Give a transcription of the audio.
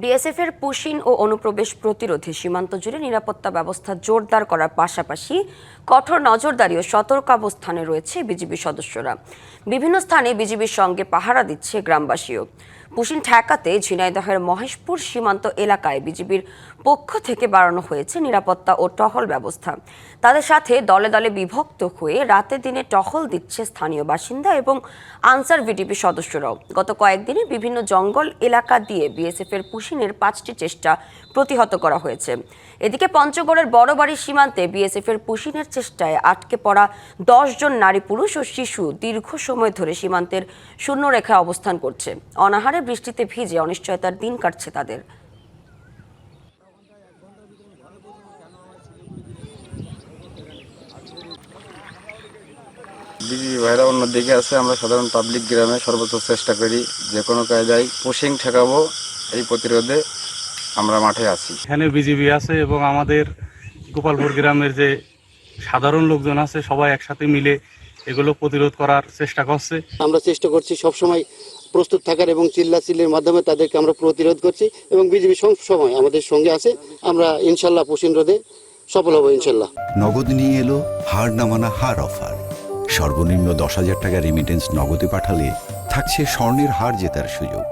BSF এর push in ও অনুপ্রবেশ প্রতিরোধে সীমান্ত জুড়ে নিরাপত্তা ব্যবস্থা জোরদার করার পাশাপাশি কঠোর নজরদারি ও সতর্কাবস্থানে রয়েছে বিজিবি সদস্যরা। বিভিন্ন স্থানে বিজিবির সঙ্গে পাহারা দিচ্ছে গ্রামবাসীও। পুশিন ঠেকাতে ঝিনাইদহের মহেশপুর সীমান্ত এলাকায় বিজিবির পক্ষ থেকে বাড়ানো হয়েছে নিরাপত্তা ও টহল ব্যবস্থা। তাদের সাথে দলে দলে বিভক্ত হয়ে রাতে দিনে টহল দিচ্ছে স্থানীয় বাসিন্দা এবং আনসার ভিডিপি সদস্যরাও। গত কয়েকদিনে বিভিন্ন জঙ্গল এলাকা দিয়ে বিএসএফ এর পুশিনের 5টি চেষ্টা প্রতিহত করা হয়েছে। এদিকে পঞ্চগড়ের বড়বাড়ি সীমান্তে বিএসএফ এর পুশিনের চেষ্টায় আটকে পড়া 10 জন নারী পুরুষ ও শিশু দীর্ঘ সময় ধরে সীমান্তের শূন্যরেখায় অবস্থান করছে। অনাহারে বৃষ্টিতে ভিজে অনিশ্চয়তার দিন কাটছে তাদের। বিজিবি ভাইরা অন্যদিকে আছে, আমরা সাধারণ পাবলিক গ্রামে সর্বোচ্চ চেষ্টা করি যে কোনো কায়দায় পুশিং ঠেকাবো, এই প্রতিরোধে আমরা মাঠে আছি। এখানে বিজিবি আছে এবং আমাদের গোপালপুর গ্রামের যে সাধারণ লোকজন আছে সবাই একসাথে মিলে এগুলো প্রতিরোধ করার চেষ্টা করছে। আমরা চেষ্টা করছি সবসময় প্রস্তুত থাকার এবং চিল্লাচিল্লির মাধ্যমে তাদেরকে আমরা প্রতিরোধ করছি এবং বিজিবি সব সময় আমাদের সঙ্গে আছে। আমরা ইনশাল্লাহ পুশিন রোধে সফল হব ইনশাল্লাহ। নগদ নিয়ে এলো হার না মানা হার অফার। সর্বনিম্ন 10,000 টাকা রেমিটেন্স নগদে পাঠালে থাকছে স্বর্ণের হার জেতার সুযোগ।